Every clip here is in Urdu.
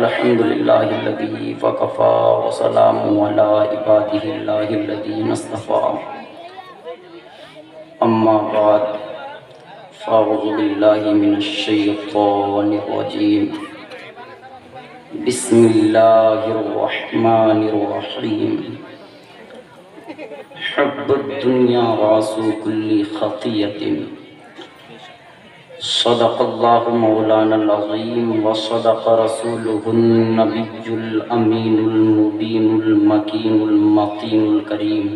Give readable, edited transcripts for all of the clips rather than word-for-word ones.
الحمد للہ الذی وکفى وسلام علی عبادہ اللہ الذین اصطفى اما بعد فاعوذ باللہ من الشیطان الرجیم بسم اللہ الرحمن الرحیم حب الدنیا راس کل خطیۃ صدق اللہ مولانا العظیم وصدق رسولہ النبی الامین المبین المکین المتین الکریم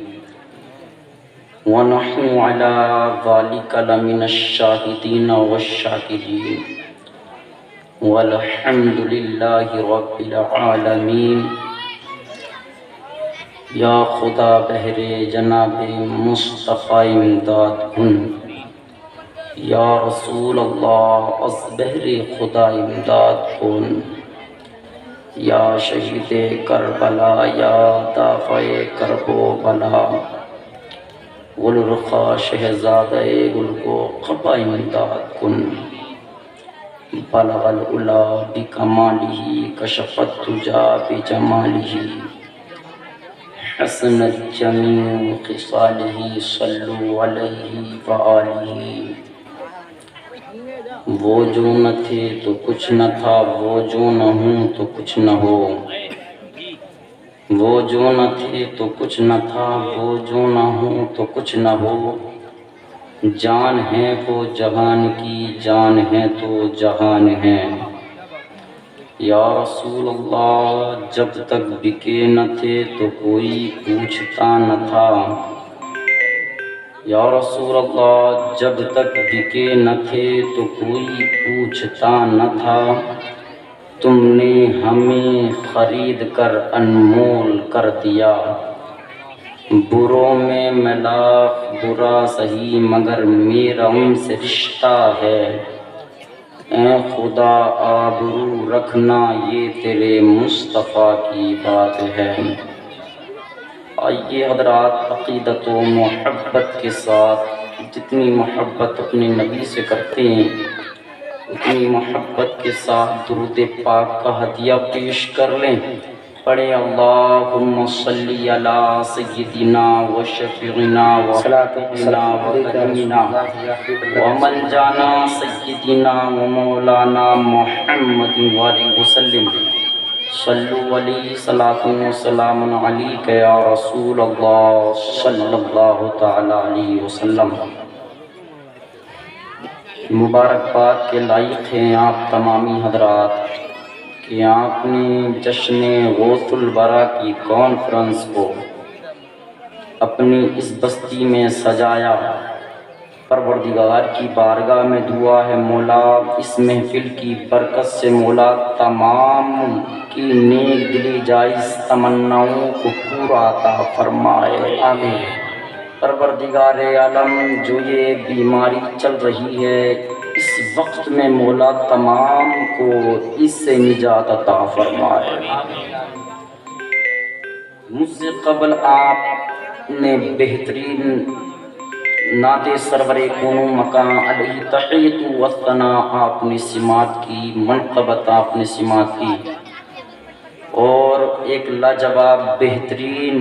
ونحن علی ذلک لمن الشاہدین والشاکرین والحمد للہ رب العالمین۔ یا خدا بہر جناب مصطفیٰ امداد کن، یا رسول اللہ از بہر خدا امداد کن، یا شہید کربلا یا دافع کرب و بلا، گلرخا شہزادہ گل کو قبا امداد کن۔ بلغ العلا بکمالہ کشف الدجا بجمالہ، حسنت جمیع خصالہ صلو علیہ وآلہ۔ وہ جو نہ تھے تو کچھ نہ تھا، وہ جو نہ ہوں تو کچھ نہ ہو، وہ جو نہ تھے تو کچھ نہ تھا، وہ جو نہ ہوں تو کچھ نہ ہو۔ جان ہے وہ جہان کی، جان ہے تو جہان ہے۔ یا رسول اللہ جب تک بکے نہ تھے تو کوئی پوچھتا نہ تھا، یا رسول اللہ جب تک بکے نہ تھے تو کوئی پوچھتا نہ تھا۔ تم نے ہمیں خرید کر انمول کر دیا، بروں میں میں لاکھ برا سہی مگر میرا ان سے رشتہ ہے۔ اے خدا آبرو رکھنا یہ تیرے مصطفیٰ کی بات ہے۔ آئیے حضرات عقیدت و محبت کے ساتھ، جتنی محبت اپنے نبی سے کرتے ہیں اتنی محبت کے ساتھ درود پاک کا ہدیہ پیش کر لیں۔ پڑھیں اللہم صلی علی سیدنا و شفیعنا و حبیبنا و کریمنا و من جانا سیدنا و مولانا محمد وآلہ وسلم۔ صلو علیہ صلاۃ و سلام علیک یا رسول اللہ صلی اللہ تعالی علیہ وسلم۔ مبارکباد کے لائق ہیں آپ تمامی حضرات کہ آپ نے جشن غوث الورا کی کانفرنس کو اپنی اس بستی میں سجایا۔ پروردگار کی بارگاہ میں دعا ہے مولا اس محفل کی برکت سے مولا تمام کی نیک دلی جائز تمناؤں کو پورا عطا فرمائے، آمین۔ پروردگار عالم جو یہ بیماری چل رہی ہے اس وقت میں مولا تمام کو اس سے نجات عطا فرمائے۔ مجھ سے قبل آپ نے بہترین نعت سرور کونو مکان علیہ تحیت و ثناء آپ نے سماعت کی، منقبت آپ نے سماعت کی، اور ایک لاجواب بہترین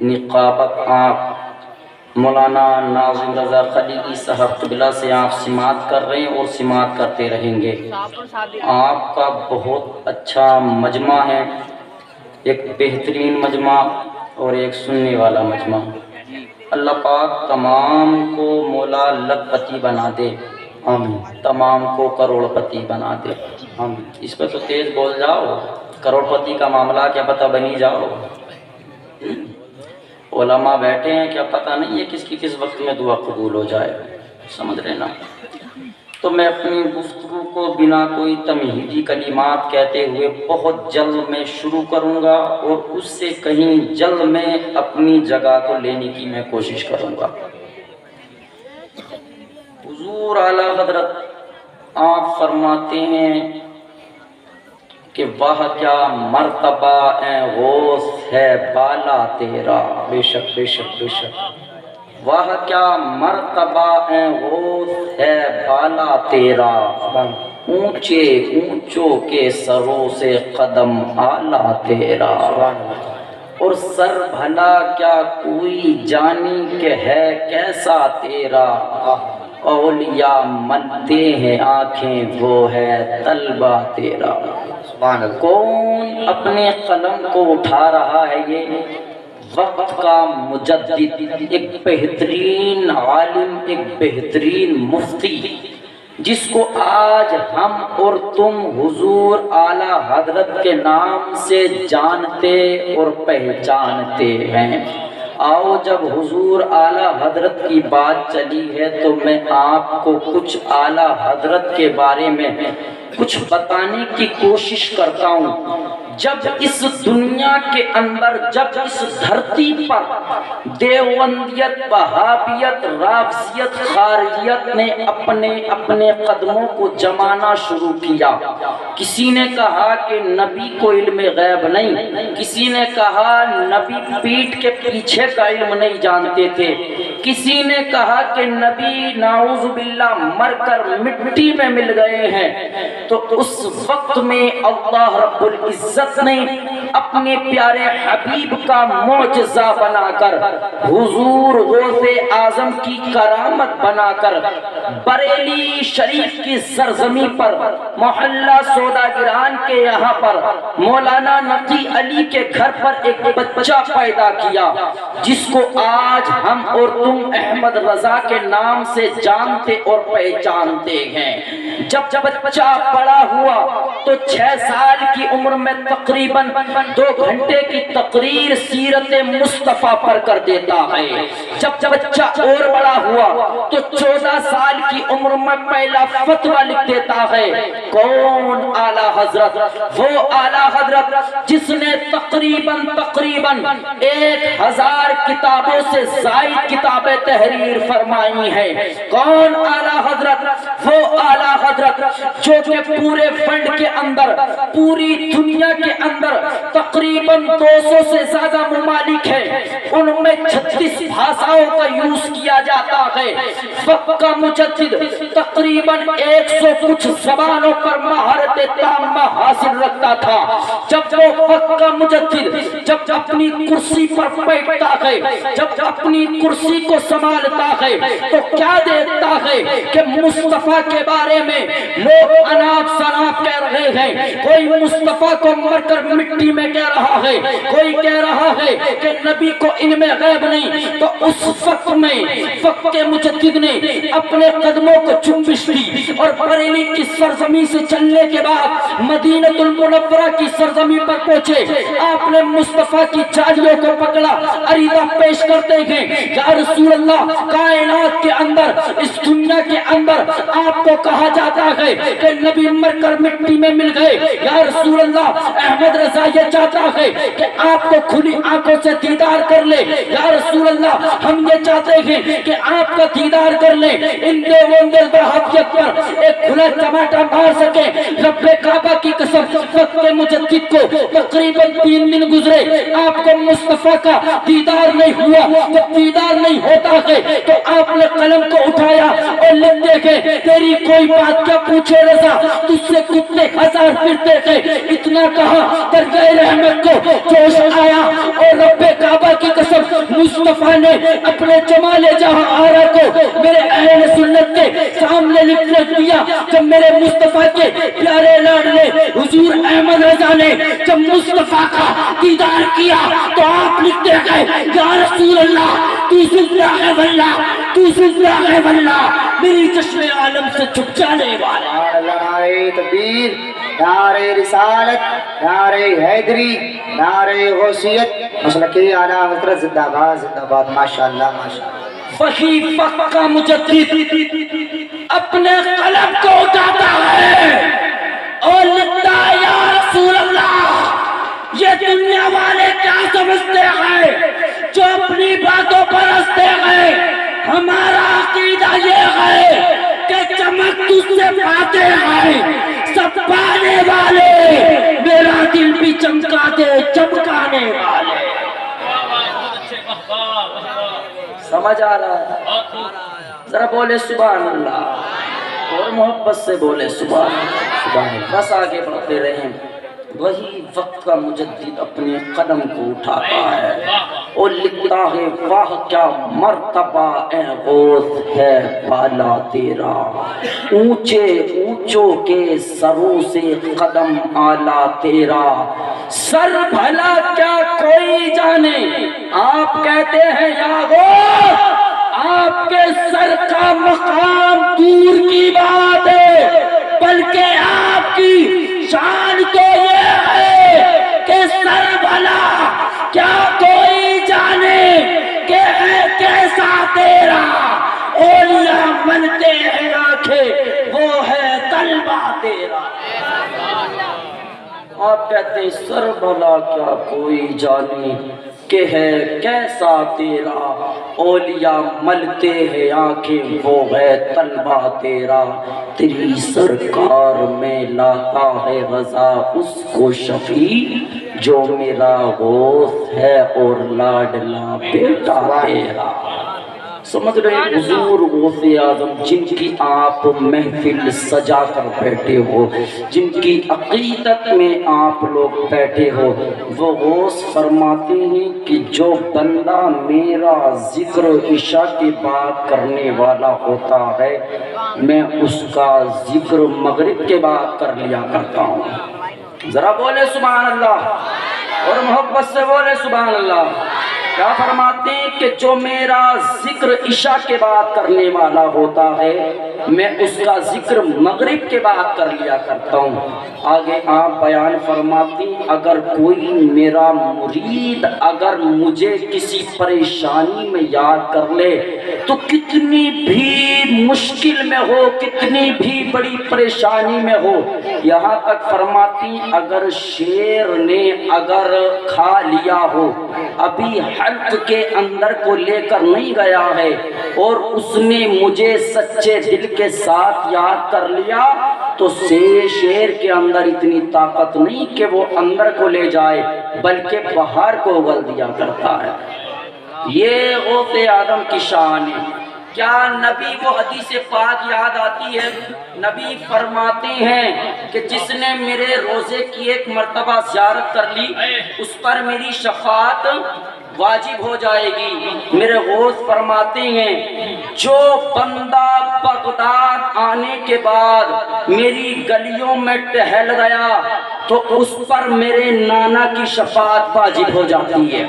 نقابت آپ مولانا ناظم رضا خلیلی صاحب قبلہ سے آپ سماعت کر رہے ہیں اور سماعت کرتے رہیں گے۔ آپ کا بہت اچھا مجمع ہے، ایک بہترین مجمع اور ایک سننے والا مجمع۔ اللہ پاک تمام کو مولا لکھپتی بنا دے، آمین۔ تمام کو کروڑ پتی بنا دے، آمین۔ اس پہ تو تیز بول جاؤ، کروڑ پتی کا معاملہ کیا پتہ بنی جاؤ۔ علماء بیٹھے ہیں، کیا پتہ نہیں ہے کس کی کس وقت میں دعا قبول ہو جائے، سمجھ رہے نا۔ تو میں اپنی گفتگو کو بنا کوئی تمہیدی کلمات کہتے ہوئے بہت جلد میں شروع کروں گا، اور اس سے کہیں جلد میں اپنی جگہ کو لینے کی میں کوشش کروں گا۔ حضور اعلیٰ حضرت آپ فرماتے ہیں کہ واہ کیا مرتبہ اے غوث ہے بالا تیرا، بے شک بے شک بے شک۔ واہ کیا مرتبہ اے غوث ہے بالا تیرا، اونچے اونچوں کے سروں سے قدم آلہ تیرا، اور سر بھلا کیا کوئی جانی کہ ہے کیسا تیرا، اولیاء منتے ہیں آنکھیں وہ ہے طلبہ تیرا۔ کون اپنے قلم کو اٹھا رہا ہے؟ یہ وقت کا مجدد، ایک بہترین عالم، ایک بہترین مفتی، جس کو آج ہم اور تم حضور اعلیٰ حضرت کے نام سے جانتے اور پہچانتے ہیں۔ آؤ جب حضور اعلیٰ حضرت کی بات چلی ہے تو میں آپ کو کچھ اعلیٰ حضرت کے بارے میں کچھ بتانے کی کوشش کرتا ہوں۔ جب اس دنیا کے اندر، جب اس دھرتی پر دیوبندیت، وہابیت، رافضیت، خارجیت نے اپنے قدموں کو جمانا شروع کیا، کسی نے کہا کہ نبی کو علم غیب نہیں، کسی نے کہا نبی پیٹھ کے پیچھے کا علم نہیں جانتے تھے، کسی نے کہا کہ نبی نعوذ باللہ مر کر مٹی میں مل گئے ہیں۔ تو اس وقت میں اللہ رب العزت نے اپنے پیارے حبیب کا معجزہ بنا کر، حضور غوث اعظم کی کرامت بنا کر، بریلی شریف کی سرزمین پر، محلہ سوداگران کے یہاں پر، مولانا نقی علی کے گھر پر ایک بچہ پیدا کیا، جس کو آج ہم اور تم احمد رضا کے نام سے جانتے اور پہچانتے ہیں۔ جب بچہ بڑا ہوا تو 6 سال کی عمر میں تقریباً 2 گھنٹے کی تقریر سیرت مصطفیٰ پر کر دیتا ہے۔ جب بچہ اور بڑا ہوا تو 14 سال کی عمر میں پہلا فتویٰ لکھ دیتا ہے۔ کون؟ اعلیٰ حضرت، وہ اعلیٰ حضرت جس نے تقریباً 1000 کتابوں سے زائد کتابیں تحریر فرمائی ہیں۔ کون اعلیٰ حضرت؟ وہ اعلیٰ حضرت جو کہ پورے فنڈ کے اندر، پوری دنیا کے اندر تقریباً 200 سے زیادہ ممالک ہیں، ان میں 36 بھاشاؤں کا یوز کیا جاتا ہے۔ وقت کا مجدد تقریباً 100 کچھ زبانوں پر مہارت تامہ حاصل رکھتا تھا۔ جب وہ وقت کا مجدد جب اپنی کرسی پر بیٹھتا ہے، جب اپنی کرسی کو سنبھالتا ہے تو کیا دیکھتا ہے کہ مصطفیٰ کے بارے میں لوگ اناپ شناپ کہہ رہے ہیں، کوئی مصطفیٰ کو مر کر مٹی میں کہہ رہا ہے، کوئی کہہ رہا ہے کہ نبی کو علم غیب نہیں۔ تو اس وقت میں وقت کے مجدد نے اپنے قدموں کو جنبش دی اور بریلی کی سرزمین سے چلنے کے بعد مدینہ المنورہ کی سرزمین پر پہنچے۔ آپ نے مصطفیٰ کی جالیوں کو پکڑا، عریضہ پیش کرتے ہیں، یا رسول اللہ، کائنات کے اندر، اس دنیا کے اندر آپ کو کہا جاتا ہے کہ نبی مر کر مٹی میں مل گئے۔ یا رسول اللہ، احمد رضا یہ چاہتا ہے کہ آپ کو کھلی آنکھوں سے دیدار کر لے۔ یا رسول اللہ، ہم یہ چاہتے ہیں کہ آپ کا دیدار کر لیں، ان دیوبندیت وہابیت پر ایک کھلا ٹماٹا مار سکیں۔ رب کعبہ کی قسم، وقت کے مجدد کو تقریباً 3 دن گزرے، آپ کو مصطفیٰ کا دیدار نہیں ہوا۔ جب دیدار نہیں ہوتا ہے تو آپ نے قلم کو اٹھایا اور لکھتے ہیں، تیری کوئی بات کیا پوچھے رضا، تجھ سے کتنے ہزار پھرتے تھے۔ اتنا کہا، درگاہ رحمت کو جوش آیا اور رب کعبہ کی قسم مصطفیٰ نے اپنے جمال جہاں آرا کو میرے اہل سنت کے سامنے لکھ دیا۔ جب میرے مصطفیٰ کے پیارے لاڈلے حضور احمد رضا نے جب مصطفیٰ کا دیدار کیا تو آپ لکھتے گئے، یا رسول اللہ، تو زندہ ہے واللہ، تو زندہ ہے واللہ، میری چشم عالم سے چھپ جانے والا۔ نعرہ تکبیر، نعرہ رسالت، نعرہ حیدری، نعرہ غوثیت، مسلکی اعلیٰ حضرت زندہ باد، زندہ باد، ماشاءاللہ ماشاءاللہ۔ وہی وقت کا مجدد اپنے قلم کو اٹھاتا ہے اور لکھتا ہے، یا رسول اللہ، یہ دنیا والے کیا سمجھتے ہیں جو اپنی باتوں پر ہنستے ہیں؟ ہمارا عقیدہ یہ ہے کہ چمک تجھ سے پاتے ہیں سب پانے والے، میرا دل بھی چمکا دے چمکانے والے۔ سمجھ آ رہا ہے؟ ذرا بولے سبحان اللہ۔ اور محبت سے بولے سبحان اللہ۔ بس آگے بڑھتے رہیں، وہی وقت کا مجدد اپنے قدم کو اٹھاتا ہے اور لکھتا ہے واہ کیا مرتبہ اے غوث ہے بالا تیرا، اونچے اونچوں کے سروں سے قدم آلہ تیرا، سر بھلا کیا کوئی جانے، آپ کہتے ہیں یا غوث آپ کے سر کا مقام دور کی بات ہے، بلکہ آپ کی شان تو یہ ہے کہ سر بھلا کیا کوئی جانے کہ ہے کیسا تیرا، اولیاء منتے ہیں آنکھیں وہ ہے طلبہ تیرا۔ آپ کہتے ہیں سر بھلا کیا کوئی جانے کہ ہے کیسا تیرا، اولیاء ملتے ہیں آنکھیں وہ ہے طلبہ تیرا، تیری سرکار میں لاتا ہے رضا اس کو شفیع جو میرا غوث ہے اور لاڈلا بیٹا تیرا۔ سمجھ رہے ہیں حضور غوث اعظم جن کی آپ محفل سجا کر بیٹھے ہو، جن کی عقیدت میں آپ لوگ بیٹھے ہو، وہ غوث فرماتے ہیں کہ جو بندہ میرا ذکر عشاء کی بات کرنے والا ہوتا ہے میں اس کا ذکر مغرب کے بعد کر لیا کرتا ہوں۔ ذرا بولے سبحان اللہ اور محبت سے بولے سبحان اللہ۔ کیا فرماتے ہیں کہ جو میرا ذکر عشاء کے بعد کرنے والا ہوتا ہے میں اس کا ذکر مغرب کے بعد کر لیا کرتا ہوں۔ آگے آپ بیان فرماتے ہیں اگر کوئی میرا مرید اگر مجھے کسی پریشانی میں یاد کر لے تو کتنی بھی مشکل میں ہو، کتنی بھی بڑی پریشانی میں ہو، یہاں تک فرماتی ہیں اگر شیر نے اگر کھا لیا ہو، ابھی حلق کے اندر کو لے کر نہیں گیا ہے اور اس نے مجھے سچے دل کے ساتھ یاد کر لیا تو شیر کے اندر اتنی طاقت نہیں کہ وہ اندر کو لے جائے بلکہ باہر کو اگل دیا کرتا ہے۔ یہ غوث اعظم کی شان ہے۔ کیا نبی وہ حدیث پاک یاد آتی ہے؟ نبی فرماتے ہیں کہ جس نے میرے روزے کی ایک مرتبہ زیارت کر لی اس پر میری شفاعت واجب ہو جائے گی۔ میرے غوث فرماتے ہیں جو بندہ بغداد آنے کے بعد میری گلیوں میں ٹہل گیا تو اس پر میرے نانا کی شفاعت واجب ہو جاتی ہے۔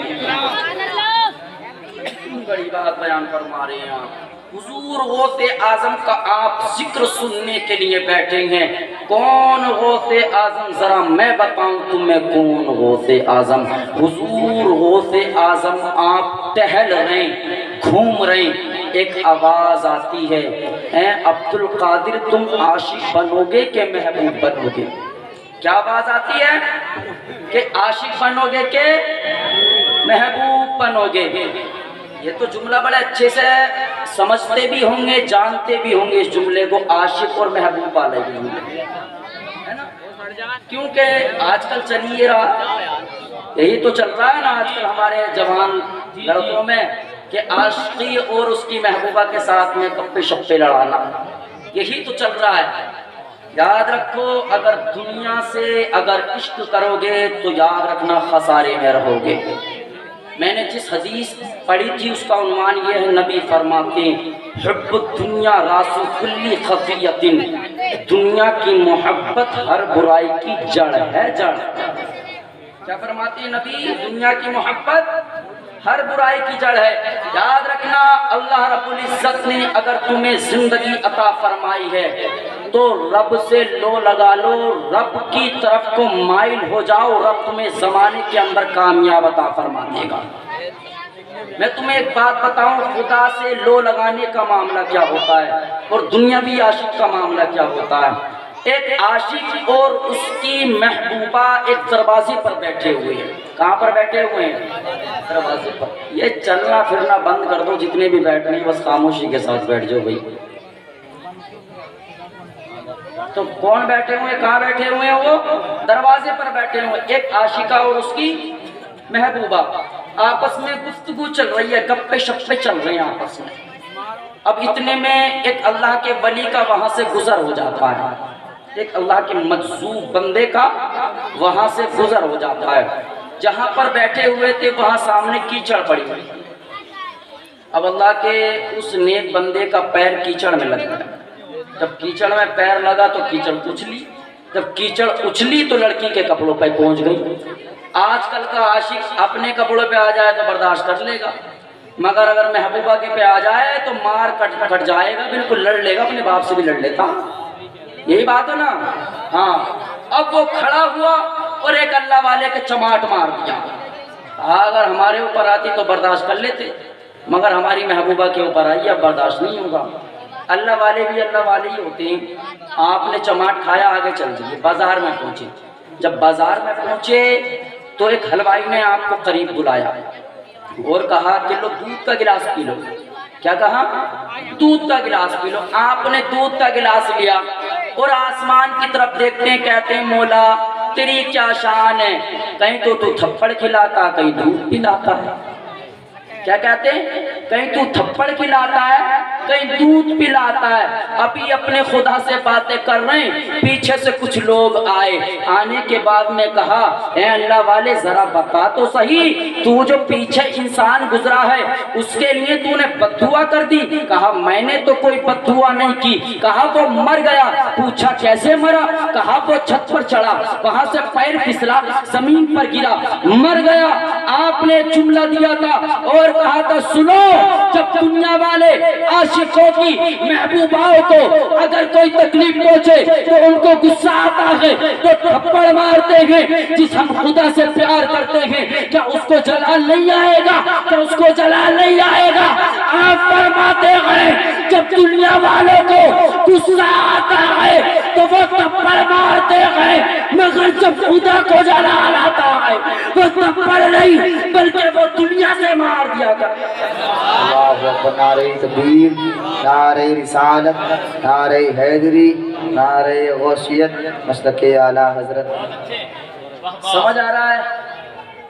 بڑی بات بیان فرما رہے ہیں حضور غوث اعظم کا آپ ذکر سننے کے لیے بیٹھے ہیں۔ کون غوث اعظم؟ ذرا میں بتاؤں تمہیں کون غوث اعظم؟ حضور غوث اعظم آپ ٹہل رہے گھوم رہے، ایک آواز آتی ہے اے عبد القادر تم عاشق بنو گے کہ محبوب بنو گے؟ کیا آواز آتی ہے کہ عاشق بنو گے کہ محبوب بنو گے؟ یہ تو جملہ بڑے اچھے سے سمجھتے بھی ہوں گے، جانتے بھی ہوں گے اس جملے کو، عاشق اور محبوب والے بھی ہوں گے، ہے نا؟ کیونکہ آج کل چل یہ رہا، یہی تو چل رہا ہے نا آج کل ہمارے جوان لڑکوں میں کہ عاشقی اور اس کی محبوبہ کے ساتھ میں گپے شپے لڑانا، یہی تو چل رہا ہے۔ یاد رکھو اگر دنیا سے اگر عشق کرو گے تو یاد رکھنا خسارے میں رہو گے۔ میں نے جس حدیث پڑھی تھی اس کا عنوان یہ ہے، نبی فرماتے ہیں حب الدنیا راس کل خفیۃ، دنیا کی محبت ہر برائی کی جڑ ہے، جڑ۔ کیا فرماتے ہیں نبی؟ دنیا کی محبت ہر برائی کی جڑ ہے۔ یاد رکھنا اللہ رب العزت نے اگر تمہیں زندگی عطا فرمائی ہے تو رب سے لو لگا لو، رب کی طرف کو مائل ہو جاؤ، رب تمہیں زمانے کے اندر کامیاب عطا فرما دے گا۔ میں تمہیں ایک بات بتاؤں، خدا سے لو لگانے کا معاملہ کیا ہوتا ہے اور دنیاوی عاشق کا معاملہ کیا ہوتا ہے۔ ایک عاشق اور اس کی محبوبہ ایک دروازے پر بیٹھے ہوئے ہیں۔ کہاں پر بیٹھے ہوئے ہیں؟ دروازے پر۔ یہ چلنا پھرنا بند کر دو، جتنے بھی بیٹھنے ہیں بس خاموشی کے ساتھ بیٹھ جاؤ بھائی۔ تو کون بیٹھے ہوئے؟ کہاں بیٹھے ہوئے ہیں؟ وہ دروازے پر بیٹھے ہوئے، ایک عاشقہ اور اس کی محبوبہ، آپس میں گفتگو چل رہی ہے، گپے شپے چل رہے ہیں آپس میں۔ اب اتنے میں ایک اللہ کے ولی کا وہاں سے گزر ہو جاتا ہے، ایک اللہ کے مجذوب بندے کا وہاں سے گزر ہو جاتا ہے۔ جہاں پر بیٹھے ہوئے تھے وہاں سامنے کیچڑ پڑی ہوئی، اب اللہ کے اس نیک بندے کا پیر کیچڑ میں لگ گیا۔ جب کیچڑ میں پیر لگا تو کیچڑ اچھلی، جب کیچڑ اچھلی تو لڑکی کے کپڑوں پہ پہنچ گئی۔ آج کل کا عاشق اپنے کپڑوں پہ آ جائے تو برداشت کر لے گا، مگر اگر محبوبہ کے پہ آ جائے تو مار کٹ جائے گا، بالکل لڑ لے گا، اپنے باپ سے بھی لڑ لیتا۔ یہی بات ہے نا؟ ہاں۔ اب وہ کھڑا ہوا اور ایک اللہ والے کے چماٹ مار دیا۔ اگر ہمارے اوپر آتی تو برداشت کر لیتے، مگر ہماری محبوبہ کے اوپر آئی، اب برداشت نہیں ہوگا۔ اللہ والے بھی اللہ والے ہی ہوتے ہیں۔ آپ نے چماٹ کھایا، آگے چل دیے، بازار میں پہنچے۔ جب بازار میں پہنچے تو ایک حلوائی نے آپ کو قریب بلایا اور کہا کہ لو دودھ کا گلاس پی لو۔ کیا کہا؟ دودھ کا گلاس پی لو۔ آپ نے دودھ کا گلاس لیا اور آسمان کی طرف دیکھتے ہیں، کہتے ہیں مولا تیری کیا شان ہے، کہیں تو تھپڑ کھلاتا، کہیں دودھ پلاتا ہے۔ کیا کہتے ہیں؟ کہیں تو تھپڑ کھلاتا ہے، کہیں دودھ پلاتا ہے۔ ابھی اپنے خدا سے باتیں کر رہے ہیں، پیچھے سے کچھ لوگ آئے، آنے کے بعد میں کہا اے اللہ والے ذرا بتا تو صحیح، تو جو پیچھے انسان گزرا ہے اس کے لیے تو نے بد دعا کر دی؟ کہا میں نے تو کوئی بد دعا نہیں کی۔ کہا وہ مر گیا۔ پوچھا کیسے مرا؟ کہا وہ چھت پر چڑھا، وہاں سے پیر پھسلا، زمین پر گرا، مر گیا۔ آپ نے جملہ دیا تھا اور کہا تھا سنو، جب دنیا والے عاشقوں کی محبوباؤں کو اگر کوئی تکلیف پہنچے تو ان کو غصہ آتا ہے تو تھپڑ مارتے ہیں۔ جس ہم خدا سے پیار کرتے ہیں کیا اس کو جلال نہیں آئے گا؟ کیا اس کو جلال نہیں آئے گا؟ آپ فرماتے ہیں جب دنیا والوں کو غصہ آتا ہے تو وہ تھپڑ مارتے ہیں، مگر جب خدا کو جلال آتا ہے وہ تھپڑ نہیں بلکہ وہ دنیا سے مار دیا گیا۔ اللہ اکبر، نعرہ تکبیر، نعرہ رسالت، نعرہ حیدری، نعرہ غوثیت، مسلک اعلیٰ حضرت۔ سمجھ آ رہا ہے؟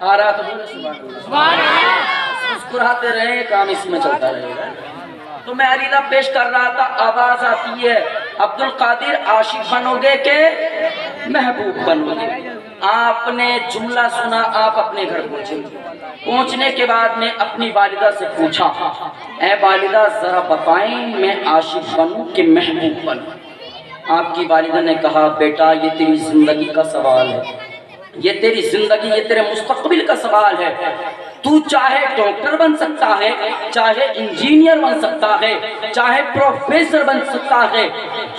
آ رہا تو بولے سبحان اللہ۔ مسکراتے رہے، کام اس میں چلتا رہے گا۔ تو میں عریضہ پیش کر رہا تھا، آواز آتی ہے عبد القادر عاشق بنو گے کہ محبوب بنو گے؟ آپ نے جملہ سنا، آپ اپنے گھر پہنچے۔ پہنچنے کے بعد میں اپنی والدہ سے پوچھا اے والدہ ذرا بتائیں میں عاشق بنوں کہ محبوب بنوں؟ آپ کی والدہ نے کہا بیٹا یہ تیری زندگی کا سوال ہے، یہ تیری زندگی، یہ تیرے مستقبل کا سوال ہے۔ تو چاہے ڈاکٹر بن سکتا ہے، چاہے انجینئر بن سکتا ہے، چاہے پروفیسر بن سکتا ہے،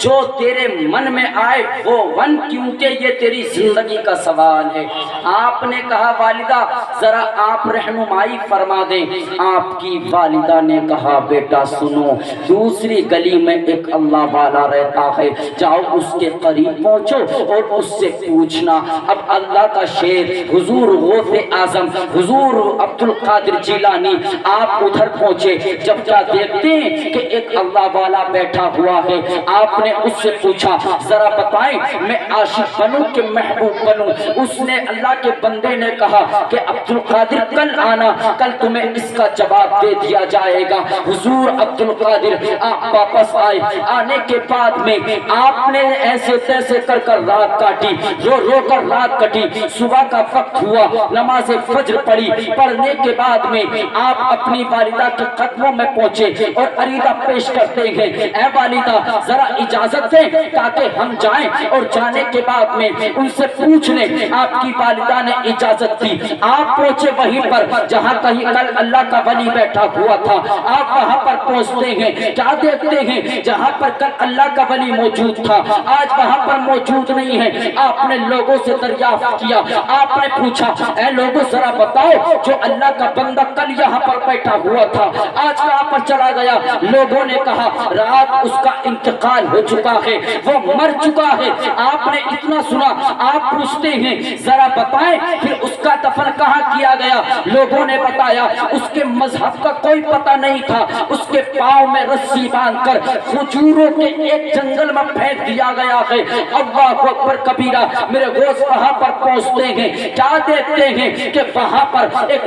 جو تیرے من میں آئے وہ بن، کیونکہ یہ تیری زندگی کا سوال ہے۔ آپ نے کہا والدہ ذرا آپ رہنمائی فرما دیں۔ آپ کی والدہ نے کہا بیٹا سنو، دوسری گلی میں ایک اللہ والا رہتا ہے، جاؤ اس کے قریب پہنچو اور اس سے پوچھنا۔ اب اللہ کا شیر حضور غوث اعظم حضور عبد القادر جیلانی آپ ادھر پہنچے، جب کیا دیکھتے ہیں کہ ایک اللہ والا بیٹھا ہوا ہے۔ آپ نے اس سے پوچھا ذرا بتائیں میں عاشق بنوں کہ محبوب بنوں؟ اس نے اللہ کے بندے نے کہا کہ عبد القادر کل آنا، کل تمہیں اس کا جواب دے دیا جائے گا۔ حضور عبد القادر آپ واپس آئے، آنے کے بعد میں آپ نے ایسے تیسے کر کر رات کاٹی، رو رو کر رات کٹی۔ صبح کا وقت ہوا، نماز فجر پڑھی، پڑھنے کے بعد میں آپ اپنی والدہ کے قدموں میں پہنچے اور عریضہ پیش کرتے ہیں اے والدہ ذرا اجازت دیں تاکہ ہم جائیں، اور جانے کے بعد میں ان سے پوچھ لیں۔ آپ کی والدہ نے اجازت دی، آپ پہنچے وہیں پر جہاں کہیں کل اللہ کا ولی بیٹھا ہوا تھا۔ آپ وہاں پر پہنچتے ہیں، کیا دیکھتے ہیں جہاں پر کل اللہ کا ولی موجود تھا آج وہاں پر موجود نہیں ہے۔ آپ نے لوگوں سے دریافت کیا، آپ نے پوچھا اے لوگوں ذرا بتاؤ جو اللہ کا بندہ کل یہاں پر بیٹھا ہوا تھا آج کہاں پر چلا گیا؟ لوگوں نے کہا رات اس کا انتقال ہو چکا ہے، وہ مر چکا ہے۔ آپ نے اتنا سنا، آپ پوچھتے ہیں ذرا بتائیں پھر اس کا دفن کہاں کیا گیا؟ لوگوں نے بتایا اس کے مذہب کا کوئی پتہ نہیں تھا، اس کے پاؤں میں رسی باندھ کر کھجوروں کے ایک جنگل میں پھینک دیا گیا ہے۔ اللہ اکبر کبیرہ۔ میرے غوث وہاں پر پہنچتے ہیں، کیا دیکھتے ہیں کہ وہاں پر ایک